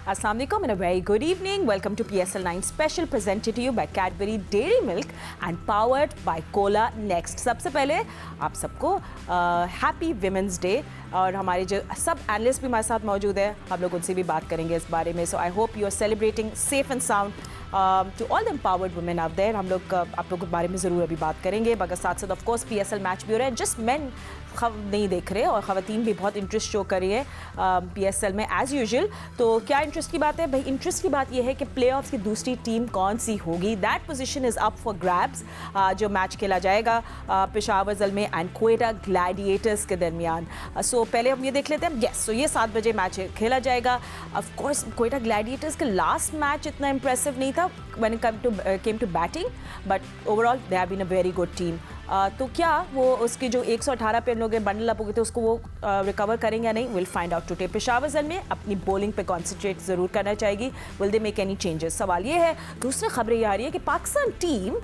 Assalamu alaikum and a very good evening. Welcome to PSL 9 special presented to you by Cadbury Dairy Milk and powered by Cola Next. सबसे पहले आप सबको happy women's day और हमारे जो सब analyst भी हमारे साथ मौजूद है, हम लोग उनसे भी बात करेंगे इस बारे में. So I hope you are celebrating safe and sound to all the empowered women out there. हम लोग आप लोग के बारे में ज़रूर अभी बात करेंगे, मगर साथ साथ ऑफकोर्स PSL मैच भी हो रहा है. जस्ट मेन नहीं देख रहे और ख़वातीन भी बहुत इंटरेस्ट शो कर रही है PSL में एज़ यूजुअल. तो क्या इंटरेस्ट की बात है भाई? इंटरेस्ट की बात यह है कि प्लेऑफ्स की दूसरी टीम कौन सी होगी. That position is up for grabs. जो मैच खेला जाएगा पेशावर ज़ल्मे एंड क्वेटा ग्लैडिएटर्स के दरमियान. सो पहले हम ये देख लेते हैं. यस, सो ये 7 बजे मैच खेला जाएगा. ऑफ कोर्स क्वेटा ग्लैडिएटर्स का लास्ट मैच इतना इंप्रेसिव नहीं था when it came to batting, but overall they have been a very good team. तो क्या वो उसके जो 118 पे लोग बंडल अप हो गए थे उसको वो रिकवर करेंगे या नहीं, will find out today. Peshawar Zalmi में अपनी बॉलिंग पे कॉन्सेंट्रेट ज़रूर करना चाहेगी. Will they make any changes? सवाल ये है. दूसरी खबरें ये आ रही है कि पाकिस्तान टीम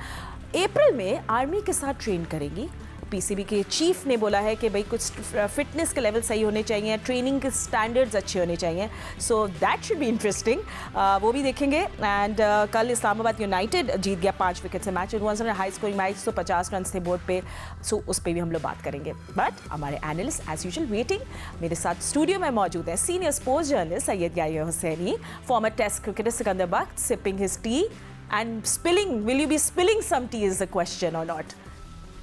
अप्रैल में आर्मी के साथ ट्रेन करेगी. PCB के चीफ ने बोला है कि भाई कुछ फिटनेस के लेवल सही होने चाहिए, ट्रेनिंग के स्टैंडर्ड्स अच्छे होने चाहिए. So that should be interesting. वो भी देखेंगे. एंड कल इस्लामाबाद यूनाइटेड जीत गया 5 विकेट से मैच. हाई स्कोरिंग मैच, तो 50 रन थे बोर्ड पे. सो उस पर भी हम लोग बात करेंगे. बट हमारे एनालिस्ट एज यूजुअल वेटिंग. मेरे साथ स्टूडियो में मौजूद है senior sports journalist Syed Yahya Hussaini, former test cricketer Sikandar Bakht, sipping his tea and spilling. Will you be spilling some tea is the question और नॉट?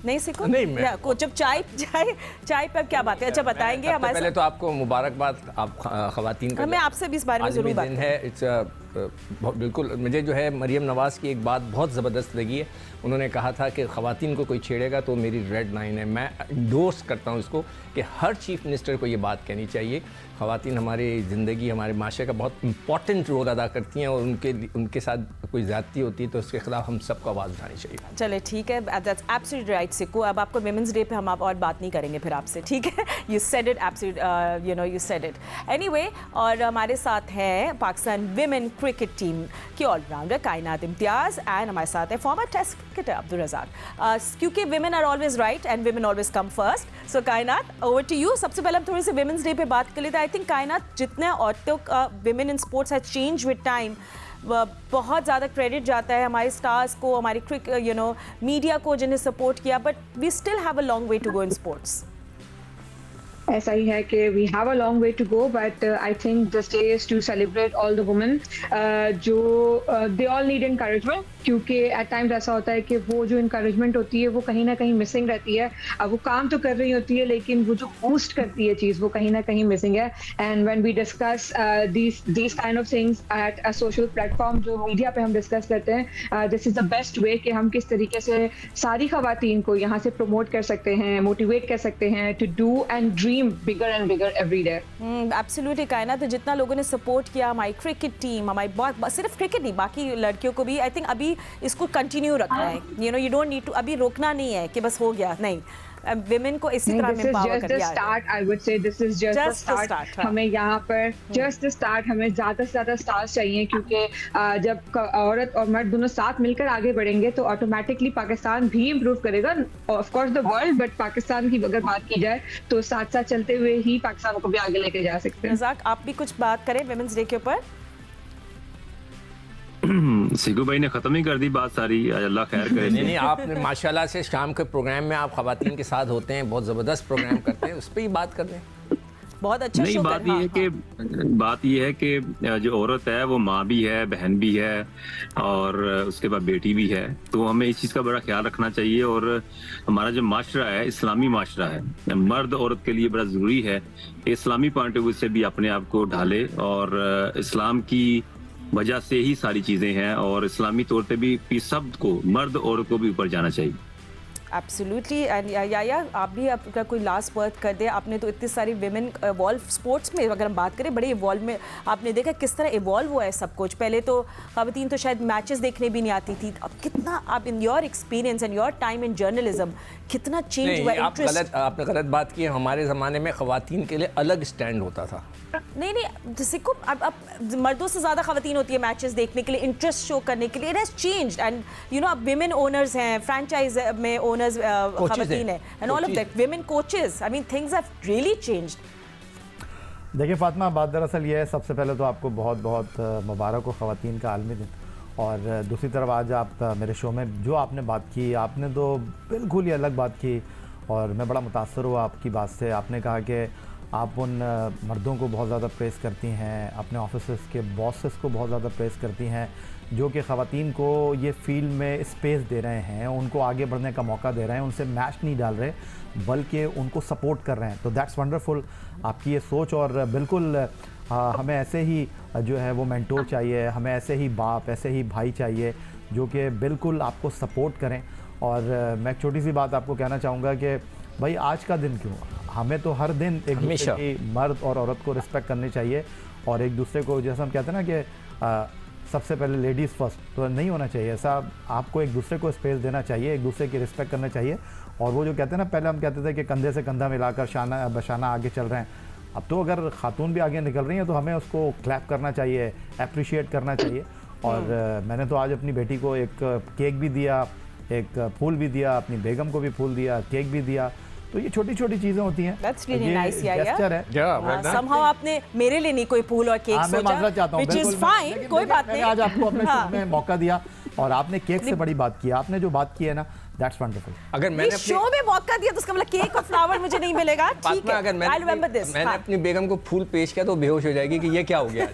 नहीं सिको नहीं, मैं को जब चाय पे अब क्या बात है? अच्छा बताएंगे हमारे. पहले तो आपको मुबारकबाद आप खवातीन का. मैं आपसे भी इस बारे में जरूर बात है. इट्स बिल्कुल. मुझे जो है मरियम नवाज़ की एक बात बहुत ज़बरदस्त लगी है. उन्होंने कहा था कि ख़वातीन को कोई छेड़ेगा तो मेरी रेड लाइन है. मैं इंडोर्स करता हूँ इसको कि हर चीफ मिनिस्टर को ये बात कहनी चाहिए. ख़वातीन हमारी ज़िंदगी, हमारे माशरे का बहुत इंपॉर्टेंट रोल अदा करती हैं और उनके साथ कोई ज़्यादती होती है तो उसके खिलाफ हम सबको आवाज़ उठानी चाहिए. चले ठीक है, दैट्स एब्सोल्युटली राइट सिक्कू. अब आपको विमेंस डे पे हम आप और बात नहीं करेंगे फिर आपसे, ठीक है? You said it absolutely, you know you said it. Anyway, और हमारे साथ है पाकिस्तान विमेन क्रिकेट टीम की ऑलराउंडर कायनात इम्तियाज़ एंड हमारे साथ है former test cricketer Abdul Razzaq. क्योंकि women are always right and women always come first. So Kainat, over to you. सबसे पहले हम थोड़ी सी विमेंस डे पे बात कर लेते हैं. आई थिंक कायनात, जितने औरतों का women in sports has change with time, बहुत ज़्यादा क्रेडिट जाता है हमारे स्टार्स को, हमारी मीडिया को जिन्हें सपोर्ट किया. But we still have a long way to go in sports. ऐसा ही है कि we have a long way to go, but I think this day is to celebrate all the women जो they all need encouragement. क्योंकि at times ऐसा होता है कि वो जो इनकरेजमेंट होती है वो कहीं ना कहीं मिसिंग रहती है. वो काम तो कर रही होती है लेकिन वो जो बूस्ट करती है चीज़ वो कहीं ना कहीं मिसिंग है. And when we discuss these kind of things at a social platform जो मीडिया पे हम डिस्कस करते हैं, this is the best way कि हम किस तरीके से सारी खवातीन को यहाँ से प्रमोट कर सकते हैं, मोटिवेट कर सकते हैं to do and dream bigger and bigger every day. Absolutely Kainat. तो जितना लोगों ने सपोर्ट किया हमारी क्रिकेट टीम, हमारी सिर्फ क्रिकेट नहीं बाकी लड़कियों को भी, आई थिंक अभी इसको कंटिन्यू रखना है. You know, you don't need to अभी रोकना नहीं है कि बस हो गया, नहीं. विमेन को इसी तरह में पावर कर दिया. Start, I would say this is just the start. हमें यहाँ पर जस्ट द स्टार्ट. हमें ज़्यादा से ज़्यादा स्टार्स चाहिए क्योंकि जब औरत और मर्द दोनों साथ मिलकर आगे बढ़ेंगे तो ऑटोमेटिकली पाकिस्तान भी इम्प्रूव करेगा. Of course the world, but Pakistan की अगर बात की जाए तो साथ साथ चलते हुए ही पाकिस्तान को भी आगे लेके जा सकते हैं. रज़ाक, आप भी कुछ बात करें विमेंस डे के ऊपर? सिकू भाई ने खत्म ही कर दी बात सारी. अल्लाह खैर करे. नहीं, आपने माशाल्लाह से शाम के प्रोग्राम में आप खवातीन के साथ होते हैं, बहुत ज़बरदस्त प्रोग्राम करते हैं, उस पर ही बात कर दें. बहुत अच्छा. नहीं, बात ये है कि जो औरत है वो माँ भी है, बहन भी है और उसके बाद बेटी भी है. तो हमें इस चीज़ का बड़ा ख्याल रखना चाहिए. और हमारा जो माशरा है इस्लामी माशरा है, मर्द औरत के लिए बड़ा ज़रूरी है इस्लामी पॉइंट ऑफ व्यू से भी अपने आप को ढाले. और इस्लाम की वजह से ही सारी चीज़ें हैं और इस्लामी तौर पे भी सब को, मर्द औरत को भी ऊपर जाना चाहिए. एब्सोल्युटली. एंड या आप भी आपका कोई लास्ट वर्ड कर दे. आपने तो इतनी सारी विमेन इवॉल्व स्पोर्ट्स में, अगर हम बात करें बड़े इवॉल्व में, आपने देखा किस तरह इवॉल्व हुआ है सब कुछ. पहले तो ख़वातीन तो शायद मैचेस देखने भी नहीं आती थी. अब कितना आप in your experience and your time in journalism कितना चेंज हुआ. आपने गलत बात की. हमारे ज़माने में ख़वातीन के लिए अलग स्टैंड होता था. नहीं, सिक्कू अब मर्दों से ज़्यादा ख़वातीन होती है मैचेस देखने के लिए, इंटरेस्ट शो करने के लिए. It has changed. And you no अब विमेन ओनर्स हैं, फ्रेंचाइज में ओनर्स ख़वातीन है, and all of that, women coaches. I mean things have really changed. देखिए फातिमा, बात दरअसल ये है, सबसे पहले तो आपको बहुत बहुत मुबारक हो ख़वातीन का आलमी दिन। और दूसरी तरफ आज आप मेरे शो में जो आपने बात की, आपने तो बिल्कुल ही अलग बात की और मैं बड़ा मुतासर हुआ आपकी बात से। आपने कहा कि आप उन मर्दों को बहुत ज़्यादा प्रेस करती हैं, अपने ऑफिसर्स के बॉसेस को बहुत ज़्यादा प्रेस करती हैं, जो कि ख़वातीन को ये फील्ड में स्पेस दे रहे हैं, उनको आगे बढ़ने का मौका दे रहे हैं, उनसे मैच नहीं डाल रहे बल्कि उनको सपोर्ट कर रहे हैं। तो दैट्स वंडरफुल आपकी ये सोच। और बिल्कुल हमें ऐसे ही जो है वो मेंटोर चाहिए, हमें ऐसे ही बाप, ऐसे ही भाई चाहिए जो कि बिल्कुल आपको सपोर्ट करें। और मैं एक छोटी सी बात आपको कहना चाहूँगा कि भाई आज का दिन क्यों, हमें तो हर दिन एक दूसरे की, मर्द और औरत को रिस्पेक्ट करनी चाहिए और एक दूसरे को, जैसे हम कहते हैं ना कि सबसे पहले लेडीज़ फर्स्ट, तो नहीं होना चाहिए ऐसा। आपको एक दूसरे को स्पेस देना चाहिए, एक दूसरे की रिस्पेक्ट करना चाहिए। और वो जो कहते हैं ना, पहले हम कहते थे कि कंधे से कंधा मिलाकर शाना बशाना आगे चल रहे हैं, अब तो अगर खातून भी आगे निकल रही हैं तो हमें उसको क्लैप करना चाहिए, अप्रिशिएट करना चाहिए। और मैंने तो आज अपनी बेटी को एक केक भी दिया, एक फूल भी दिया, अपनी बेगम को भी फूल दिया, केक भी दिया। तो ये छोटी छोटी चीजें होती हैं। That's really nice, gesture है। somehow आपने मेरे लिए नहीं कोई फूल और केक सोचा, मैं माजरत चाहता हूं, which is fine, कोई बात नहीं। आज आपको अपने शो में मौका दिया और आपने केक से बड़ी बात की, आपने जो बात की है ना, दैट्स वंडरफुल। अगर मैंने शो में मौका दिया तो उसका मतलब केक और फ्लावर मुझे नहीं मिलेगा, ठीक है, अगर I'll remember this। मैंने अपनी बेगम को फूल पेश किया तो बेहोश हो जाएगी कि ये क्या हो गया।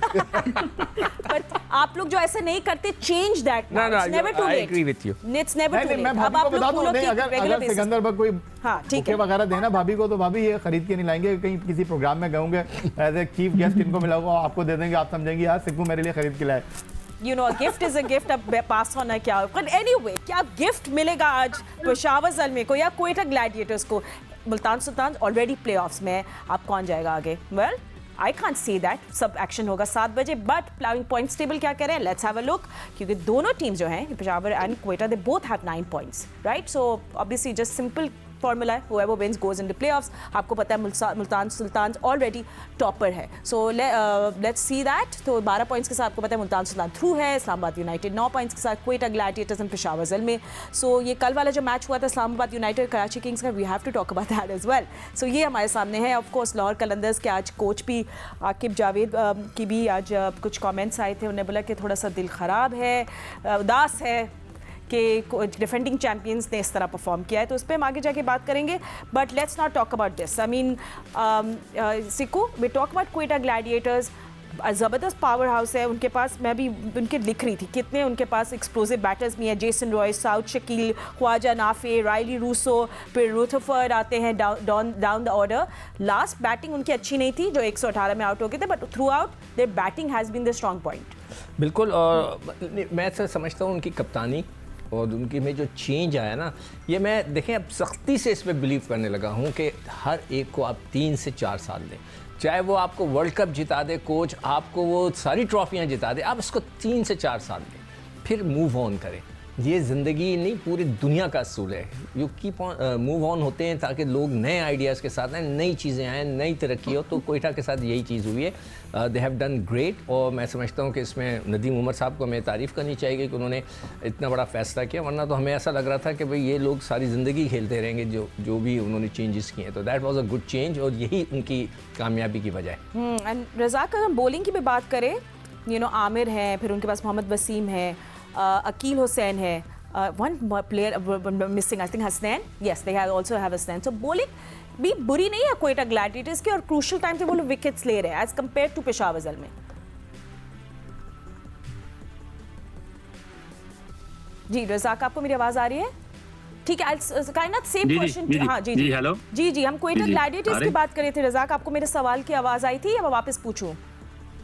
But आप लोग जो ऐसे नहीं करते, change that now, it's never too I late, agree with you। it's never too मैं late। अब भाभी को आप लोग बता दूं, फूलों नहीं, की अगर regular basis। सिकंदर पर कोई हाँ, ठीक बुके है। वगैरह देना भाभी को, तो भाभी ये खरीद के नहीं लाएंगे, कहीं किसी प्रोग्राम में गएंगे एज ए चीफ गेस्ट, इनको मिलाऊंगा, आपको दे देंगे, आप समझेंगे यार सिक्कू मेरे लिए खरीद के लाए। You know, a gift is a gift, अब पास होना क्या। But anyway, क्या गिफ्ट मिलेगा आज पेशावर ज़ल्मे को या क्वेटा ग्लैडिएटर्स को? मुल्तान सुल्तान ऑलरेडी प्लेऑफ्स में है, अब कौन जाएगा आगे? Well, I can't see that. सब एक्शन होगा 7 बजे, बट प्लाइंग पॉइंट्स टेबल क्या कह रहे हैं, लेट्स हैव अ लुक। क्योंकि दोनों टीम्स जो हैं, Peshawar and Quetta, they both have 9 points, right? So obviously just simple formula है, whoever wins goes into playoffs। आपको पता है मुल्तान सुल्तान ऑलरेडी टॉपर है, सो लेट्स सी दैट। तो 12 पॉइंट्स के साथ आपको पता है मुल्तान सुल्तान थ्रू है, इस्लामाबाद यूनाइटेड 9 पॉइंट्स के साथ, Quetta Gladiators and Peshawar Zalmi. So ये कल वाला जो मैच हुआ था इस्लामाबाद यूनाइटेड कराची किंग्स का, we have to talk about that as well. So ये हमारे सामने है। ऑफ कोर्स लाहौर कलंदर्स के आज कोच भी आकिब जावेद की भी आज कुछ कॉमेंट्स आए थे, उन्होंने बोला कि थोड़ा सा दिल ख़राब है, उदास है कि डिफेंडिंग चैंपियंस ने इस तरह परफॉर्म किया है, तो उस पर हम आगे जाके बात करेंगे। But let's not talk about this. I mean Sikku, we talk about Quetta gladiators, ज़बरदस्त पावर हाउस है उनके पास। मैं भी उनके लिख रही थी कितने उनके पास एक्सप्लोसिव बैटर्स भी हैं, Jason Roy, Saud Shakeel, Khawaja Nafay, Rilee Rossouw, फिर रुथरफर्ड आते हैं down the order. Last batting उनकी अच्छी नहीं थी, जो 118 में आउट हो गए थे, but throughout their batting has been the strong point. बिल्कुल, और मैं ऐसा समझता हूँ उनकी कप्तानी और उनकी में जो चेंज आया ना, ये मैं देखें अब सख्ती से इस पर बिलीव करने लगा हूँ कि हर एक को आप 3 से 4 साल दें, चाहे वो आपको वर्ल्ड कप जिता दे कोच, आपको वो सारी ट्रॉफियाँ जिता दे, आप उसको 3 से 4 साल दें, फिर मूव ऑन करें। ये ज़िंदगी नहीं, पूरी दुनिया का असूल है। You keep on move on होते हैं ताकि लोग नए आइडियाज़ के साथ आएँ, नई चीज़ें आएँ, नई तरक्की हो। तो कोयटा के साथ यही चीज़ हुई है। They have done great. और मैं समझता हूँ कि इसमें नदीम उमर साहब को हमें तारीफ़ करनी चाहिए कि उन्होंने इतना बड़ा फ़ैसला किया, वरना तो हमें ऐसा लग रहा था कि भाई ये लोग सारी ज़िंदगी खेलते रहेंगे जो भी उन्होंने चेंजेस किए हैं। तो that was a good change और यही उनकी कामयाबी की वजह है। एंड रज़ाक, अगर बॉलिंग की भी बात करें, यू नो आमिर हैं, फिर उनके पास मोहम्मद वसीम है, अकील हुसैन है, one player missing, I think Hasnain, yes they also have Hasnain। so bowling भी बुरी नहीं है क्वेटा ग्लैडिएटर्स की, और क्रूशल टाइम पे वो लोग विकेट्स ले रहे हैं एज कंपेयर टू पेशावर ज़ल्मे। जी रज़ाक, आपको मेरी आवाज़ आ रही है? ठीक है, कायनात सेम क्वेश्चन। हाँ जी जी हेलो जी, हम क्वेटा ग्लैडिएटर्स की बात कर रहे थे रज़ाक, आपको मेरे सवाल की आवाज़ आई थी या मैं वापस पूछूं?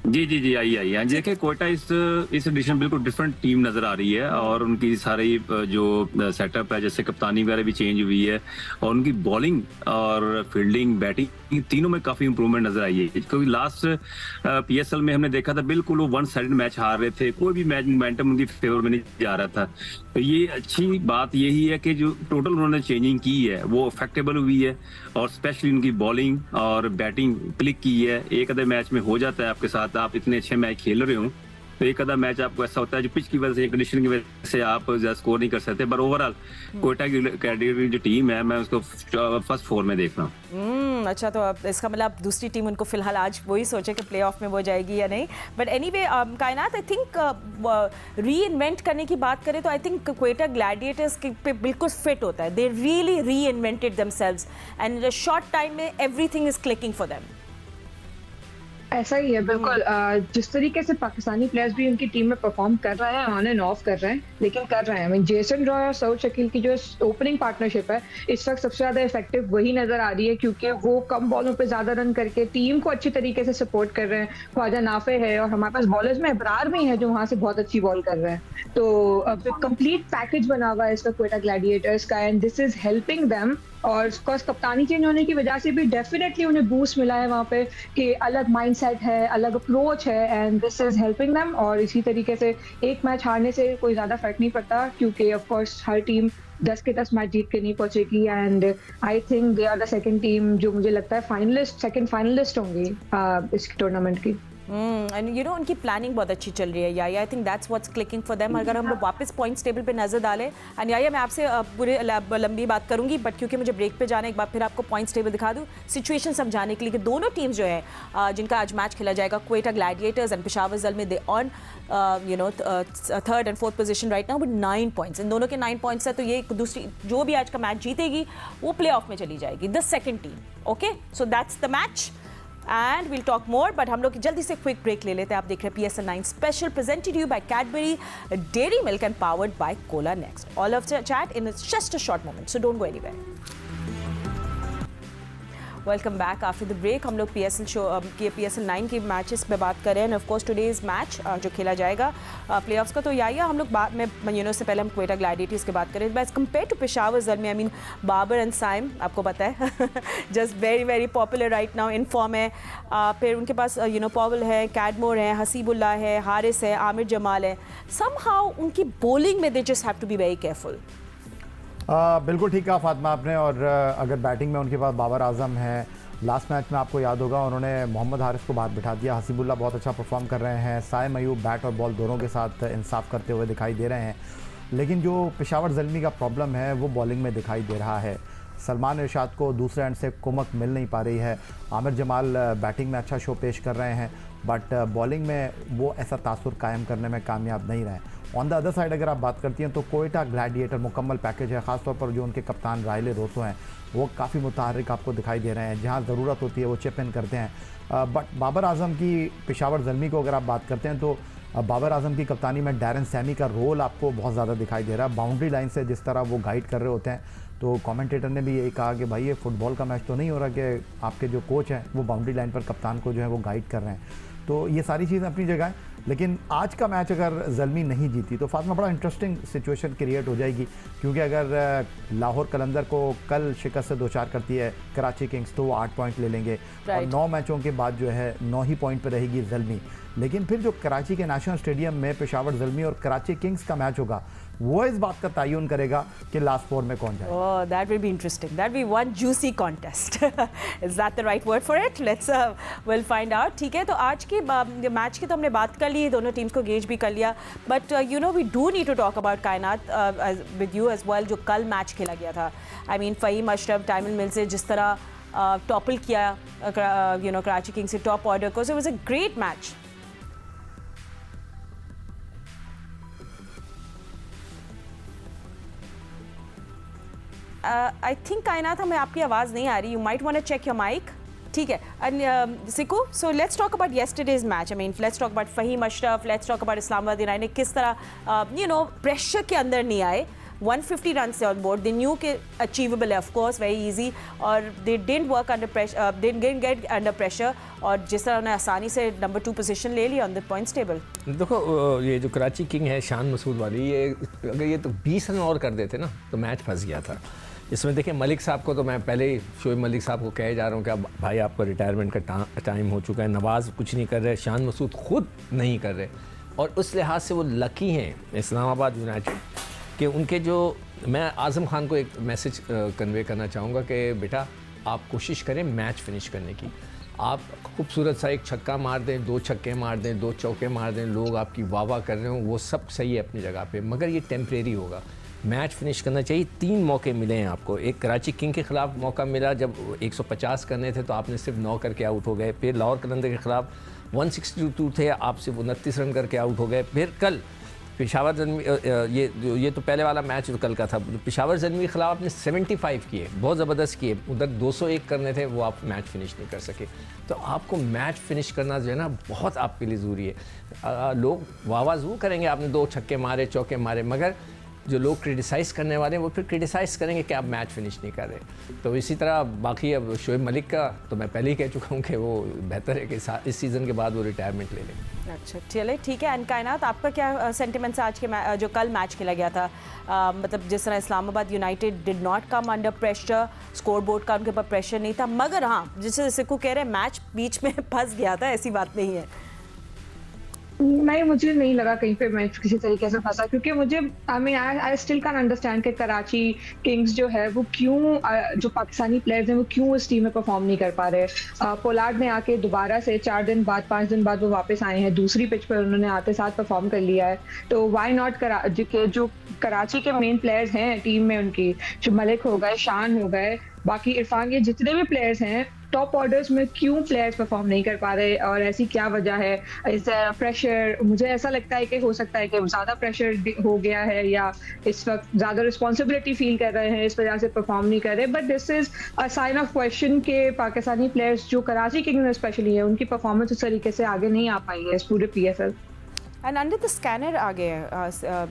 जी आई देखिए, कोयटा इस एडिशन बिल्कुल डिफरेंट टीम नजर आ रही है और उनकी सारी जो सेटअप है, जैसे कप्तानी वगैरह भी चेंज हुई है और उनकी बॉलिंग और फील्डिंग बैटिंग तीनों में काफी इंप्रूवमेंट नजर आई है। क्योंकि लास्ट पीएसएल में हमने देखा था बिल्कुल वो 1 साइडेड मैच हार रहे थे, कोई भी मैच मोमेंटम उनकी फेवर में नहीं जा रहा था। तो ये अच्छी बात यही है कि जो टोटल उन्होंने चेंजिंग की है वो इफेक्टेबल हुई है और स्पेशली उनकी बॉलिंग और बैटिंग क्लिक की है। एक आधे मैच में हो जाता है आपके साथ, आप इतने अच्छे मैच खेल रहे हो तो एक आधा मैच आपको ऐसा होता है जो पिच की वजह से, कंडीशन की वजह से आप ज्यादा स्कोर नहीं कर सकते, पर ओवरऑल कोयटा की कैटेगरी जो टीम है मैं उसको फर्स्ट 4 में देख रहा हूँ। अच्छा, तो अब इसका मतलब आप दूसरी टीम उनको फिलहाल आज वही सोचे कि प्लेऑफ में वो जाएगी या नहीं। बट एनीवे कायनात, आई थिंक री इन्वेंट करने की बात करें तो आई थिंक क्वेटा ग्लैडिएटर्स पे बिल्कुल फिट होता है। They really reinvented themselves and in a short time में everything is clicking for them. ऐसा ही है बिल्कुल। जिस तरीके से पाकिस्तानी प्लेयर्स भी उनकी टीम में परफॉर्म कर रहे हैं, ऑन एंड ऑफ कर रहे हैं, लेकिन कर रहे हैं। I mean, जेसन रॉय और सऊद शकील की जो ओपनिंग पार्टनरशिप है इस वक्त सबसे ज्यादा इफेक्टिव वही नजर आ रही है, क्योंकि वो कम बॉलों पे ज्यादा रन करके टीम को अच्छी तरीके से सपोर्ट कर रहे हैं। ख्वाजा नाफे है और हमारे पास बॉलर्स में इब्रार भी है जो वहां से बहुत अच्छी बॉल कर रहे हैं। तो कंप्लीट पैकेज बना हुआ है इसका क्वेटा ग्लैडिएटर्स का, and this is helping them. और ऑफकोर्स कप्तानी चेंज होने की वजह से भी डेफिनेटली उन्हें बूस्ट मिला है वहाँ पे कि अलग माइंडसेट है, अलग अप्रोच है, and this is helping them. और इसी तरीके से एक मैच हारने से कोई ज़्यादा फर्क नहीं पड़ता, क्योंकि ऑफकोर्स हर टीम 10 के 10 मैच जीत के नहीं पहुंचेगी। And I think they are the second team जो मुझे लगता है सेकंड फाइनलिस्ट होंगी इस टूर्नामेंट की। एंड यू नो उनकी प्लानिंग बहुत अच्छी चल रही है याया। I think that's what's clicking for them. अगर हम लोग वापस पॉइंट्स टेबल पे नजर डालें, एंड याया मैं आपसे पूरे लंबी बात करूंगी, बट क्योंकि मुझे ब्रेक पे जाना है, एक बार फिर आपको पॉइंट्स टेबल दिखा दूं सिचुएशन समझाने के लिए कि दोनों टीम्स जो है जिनका आज मैच खेला जाएगा, Quetta Gladiators and Peshawar Zalmi, they on you know third and fourth position right now with 9 points. इन दोनों के 9 पॉइंट्स है, तो ये दूसरी जो भी आज का मैच जीतेगी वो प्ले ऑफ में चली जाएगी, the second team. Okay, so that's the match and we'll talk more, but हम लोग जल्दी से क्विक ब्रेक ले लेते हैं। आप देख रहे हैं PSL 9 special presented to you by Cadbury Dairy Milk and powered by Cola Next. All of the chat in just a short moment, so don't go anywhere. Welcome back after the break. हम लोग PSL 9 के matches पे बात कर रहे हैं, end of course today's match जो खेला जाएगा प्लेऑफ्स का। तो या हम लोग बाद में यू नो से पहले हम क्वेटा ग्लैडिएटर्स की बात करें, बस compare to Peshawar Zalmi, I mean Babar and Saim आपको पता है just very very popular right now, in form है। फिर उनके पास यू नो पॉवल है, कैडमोर है, हसीबुल्ला है, हारिस है, आमिर जमाल है। समहाउ उनकी बॉलिंग में they just have to be very careful. बिल्कुल ठीक कहा फातिमा आपने। और अगर बैटिंग में उनके पास बाबर आजम है, लास्ट मैच में आपको याद होगा उन्होंने मोहम्मद हारिस को बाहर बिठा दिया। हसीबुल्ला बहुत अच्छा परफॉर्म कर रहे हैं, साइम अयूब बैट और बॉल दोनों के साथ इंसाफ करते हुए दिखाई दे रहे हैं। लेकिन जो पेशावर ज़ल्मी का प्रॉब्लम है वो बॉलिंग में दिखाई दे रहा है। सलमान इरशाद को दूसरे एंड से कुमक मिल नहीं पा रही है। आमिर जमाल बैटिंग में अच्छा शो पेश कर रहे हैं, बट बॉलिंग में वो ऐसा तासुर कायम करने में कामयाब नहीं रहे। ऑन द अदर साइड अगर आप बात करती हैं तो कोयटा ग्लैडिएटर मुकम्मल पैकेज है। ख़ासतौर पर जो उनके कप्तान रायले रोसो हैं वो काफ़ी मुतहर्रिक आपको दिखाई दे रहे हैं, जहाँ ज़रूरत होती है वो चिप इन करते हैं। बट बाबर आजम की पेशावर ज़ल्मी को अगर आप बात करते हैं तो बाबर आजम की कप्तानी में डैरन सैमी का रोल आपको बहुत ज़्यादा दिखाई दे रहा है। बाउंड्री लाइन से जिस तरह वो गाइड कर रहे होते हैं, तो कमेंटेटर ने भी यही कहा कि भाई ये फुटबॉल का मैच तो नहीं हो रहा कि आपके जो कोच हैं वो बाउंड्री लाइन पर कप्तान को जो है वो गाइड कर रहे हैं। तो ये सारी चीज़ें अपनी जगह हैं। लेकिन आज का मैच अगर ज़ल्मी नहीं जीती तो फातिमा बड़ा इंटरेस्टिंग सिचुएशन क्रिएट हो जाएगी, क्योंकि अगर लाहौर कलंदर को कल शिकस्त से 2-4 करती है कराची किंग्स तो वो 8 पॉइंट ले लेंगे और 9 मैचों के बाद जो है 9 ही पॉइंट पर रहेगी ज़ल्मी। लेकिन फिर जो कराची के नेशनल स्टेडियम में पेशावर ज़ल्मी और कराची किंग्स का मैच होगा वो इस बात का तयन करेगा कि लास्ट 4 में कौन जाए। Oh, that will be interesting. That will be one juicy contest. Is that the right word for it? Let's we'll find out. ठीक है, तो आज की मैच की तो हमने बात कर ली, दोनों टीम्स को गेज भी कर लिया, but you know we do need to talk about Kainat with you as well, जो कल मैच खेला गया था। I mean Fahim Ashraf, Tymal Mills से जिस तरह टॉपल किया यू नो कराची किंग्स से टॉप ऑर्डर को, so it was a great match. I think Kainat हमें आपकी आवाज़ नहीं आ रही, you might want to check your mic. ठीक है, एंड सिकू, so let's talk about yesterday's match. I mean let's talk about Faheem Ashraf, let's talk about Islamabad united किस तरह यू नो प्रेशर के अंदर नहीं आए। 150 रन से ऑन बोर्ड, दे न्यू के अचीवेबल है, ऑफ कोर्स वेरी इजी, और they didn't work under pressure, they didn't get under pressure, और जिस तरह उन्हें आसानी से नंबर 2 पोजीशन ले लिया ऑन द पॉइंट्स टेबल। देखो ये जो कराची किंग है शान मसूद वाली, ये अगर ये तो 20 रन और कर देते ना तो मैच फंस गया था। इसमें देखिए मलिक साहब को तो मैं पहले ही शोएब मलिक साहब को कहे जा रहा हूँ कि अब भाई आपको रिटायरमेंट का टाइम हो चुका है। नवाज़ कुछ नहीं कर रहे, शान मसूद खुद नहीं कर रहे, और उस लिहाज से वो लकी हैं इस्लामाबाद यूनाइटेड कि उनके जो, मैं आज़म खान को एक मैसेज कन्वे करना चाहूँगा कि बेटा आप कोशिश करें मैच फिनिश करने की। आप खूबसूरत सा एक छक्का मार दें, 2 छक्के मार दें, 2 चौके मार दें, लोग आपकी वाह कर रहे हों, वो सब सही है अपनी जगह पे, मगर ये टेम्परेरी होगा। मैच फिनिश करना चाहिए। 3 मौके मिले हैं आपको। एक कराची किंग के ख़िलाफ़ मौका मिला जब 150 करने थे तो आपने सिर्फ 9 करके आउट हो गए। फिर लाहौर कलंदर के ख़िलाफ़ 162 थे, आप सिर्फ 29 रन करके आउट हो गए। फिर कल पेशावर जन्मी ये तो पहले वाला मैच तो कल का था, पेशावर जन्मी के ख़िलाफ़ आपने 75 किए, बहुत ज़बरदस्त किए। उधर 201 करने थे, वो आप मैच फिनिश नहीं कर सके। तो आपको मैच फिनिश करना जो है ना बहुत आपके लिए ज़रूरी है। लोग वाह ज़रूर करेंगे, आपने 2 छक्के मारे, चौके मारे, मगर जो लोग क्रिटिसाइज़ करने वाले हैं वो फिर क्रिटिसाइज़ करेंगे कि आप मैच फिनिश नहीं कर रहे। तो इसी तरह बाकी अब शोएब मलिक का तो मैं पहले ही कह चुका हूँ कि वो बेहतर है कि इस सीज़न के बाद वो रिटायरमेंट ले लें। अच्छा चले ठीक है। एंड कायनात, आपका क्या सेंटिमेंट्स आज के जो कल मैच खेला गया था? मतलब जिस तरह Islamabad United did not come under pressure, score board का उनके ऊपर प्रेशर नहीं था, मगर हाँ जिसे सिक्कू कह रहे हैं मैच बीच में फंस गया था, ऐसी बात नहीं है। नहीं, मुझे नहीं लगा कहीं पे मैच किसी तरीके से फंसा, क्योंकि मुझे आई स्टिल कैन अंडरस्टैंड कि कराची किंग्स जो है वो क्यों जो पाकिस्तानी प्लेयर्स हैं वो क्यों उस टीम में परफॉर्म नहीं कर पा रहे। पोलार्ड ने आके दोबारा से 4 दिन बाद 5 दिन बाद वो वापस आए हैं, दूसरी पिच पर उन्होंने आते साथ परफॉर्म कर लिया है। तो व्हाई नॉट जो कराची के मेन प्लेयर्स हैं टीम में, उनकी जो मलिक हो गए, शान हो गए, बाकी इरफान, ये जितने भी प्लेयर्स हैं टॉप ऑर्डर्स में क्यों प्लेयर्स परफॉर्म नहीं कर पा रहे और ऐसी क्या वजह है? इस प्रेशर, मुझे ऐसा लगता है कि हो सकता है कि ज़्यादा प्रेशर हो गया है या इस वक्त ज़्यादा रिस्पॉन्सिबिलिटी फील कर रहे हैं, इस वजह से परफॉर्म नहीं कर रहे। But this is a sign of question के पाकिस्तानी प्लेयर्स जो कराची किंग्स में स्पेशली है, उनकी परफॉर्मेंस उस तरीके से आगे नहीं आ पाई है इस पूरे PSL। And under the scanner आ गए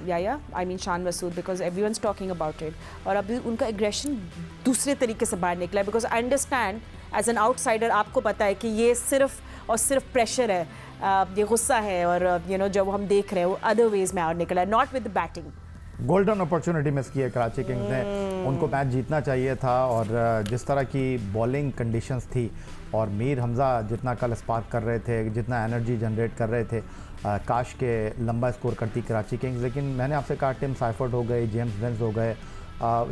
याया, I mean Shan Masood, because everyone's talking about it, और अभी उनका एग्रेशन दूसरे तरीके से बाहर निकला है। Because I understand as an outsider, आपको पता है कि ये सिर्फ और सिर्फ प्रेशर है, ये गुस्सा है, और यू नो जब हम देख रहे हैं वो अदर वेज में और निकला है, not with batting. Golden opportunity miss की है कराची किंग्स ने, उनको मैच जीतना चाहिए था। और जिस तरह की बॉलिंग कंडीशंस थी और मीर हमज़ा जितना कल स्पार्क कर रहे थे, जितना एनर्जी जनरेट कर रहे थे, काश के लंबा स्कोर करती कराची किंग्स। लेकिन मैंने आपसे कहा टिम साइफर्ट हो गए, जेम्स वेंस हो गए,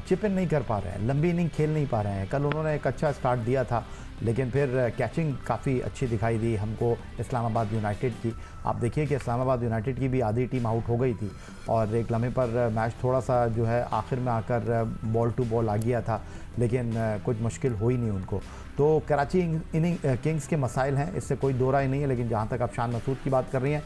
चिप इन नहीं कर पा रहे हैं, लंबी इनिंग खेल नहीं पा रहे हैं। कल उन्होंने एक अच्छा स्टार्ट दिया था, लेकिन फिर कैचिंग काफ़ी अच्छी दिखाई दी हमको इस्लामाबाद यूनाइटेड की। आप देखिए कि इस्लामाबाद यूनाइटेड की भी आधी टीम आउट हो गई थी और एक लम्हे पर मैच थोड़ा सा जो है आखिर में आकर बॉल टू बॉल आ गया था, लेकिन कुछ मुश्किल हुई नहीं उनको। तो कराची किंग्स के मसाइल हैं, इससे कोई दो राय नहीं है। लेकिन जहाँ तक आप शान मसूद की बात कर रही हैं,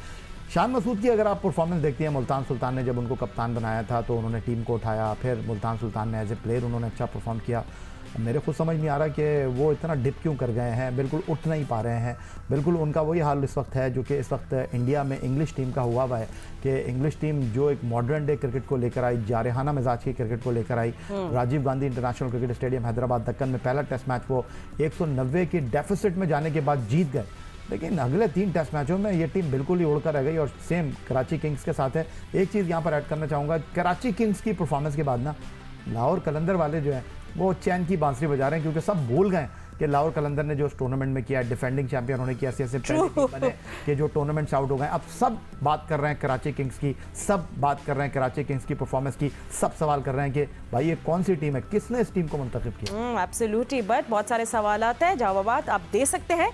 शान मसूद की अगर आप परफॉर्मेंस देखती हैं, मुल्तान सुल्तान ने जब उनको कप्तान बनाया था तो उन्होंने टीम को उठाया, फिर मुल्तान सुल्तान ने एज ए प्लेयर उन्होंने अच्छा परफॉर्म किया। मेरे खुद समझ नहीं आ रहा कि वो इतना डिप क्यों कर गए हैं, बिल्कुल उठ नहीं पा रहे हैं। बिल्कुल उनका वही हाल इस वक्त है जो कि इस वक्त इंडिया में इंग्लिश टीम का हुआ है कि इंग्लिश टीम जो एक मॉडर्न डे क्रिकेट को लेकर आई, जारहाना मिजाज की क्रिकेट को लेकर आई। Rajiv Gandhi International Cricket Stadium Hyderabad Deccan में पहला टेस्ट मैच वो 190 की डेफिसिट में जाने के बाद जीत गए, लेकिन अगले 3 टेस्ट मैचों में ये टीम बिल्कुल ही उड़कर रह गई। और सेम कराची किंग्स के साथ है। एक चीज़ यहाँ पर ऐड करना चाहूँगा, कराची किंग्स की परफॉर्मेंस के बाद ना लाहौर कलंदर वाले जो हैं वो चैन की बांसुरी बजा रहे हैं, क्योंकि सब भूल गए कि लाहौर कलंदर ने जो टूर्नामेंट में किया, डिफेंडिंग चैंपियन होने की ऐसे पहले टीम बने कि जो टूर्नामेंट से आउट हो गए। अब सब बात कर रहे हैं कराची किंग्स की, सब बात कर रहे हैं कराची किंग्स की परफॉर्मेंस की, सब सवाल कर रहे हैं कि भाई ये कौन सी टीम है, किसने इस टीम को मुंतखब किया। एब्सोल्युटली, बट बहुत सारे सवालात हैं, जवाब आप दे सकते हैं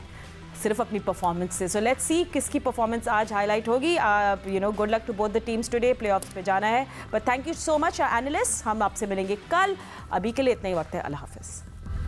सिर्फ अपनी परफॉर्मेंस से। सो लेट्स सी किसकी परफॉर्मेंस आज हाईलाइट होगी। You know, good luck to both the teams today, playoffs पे जाना है। But thank you so much analyst, हम आपसे मिलेंगे कल। अभी के लिए इतना ही वक्त है, अल्लाह हाफिज़।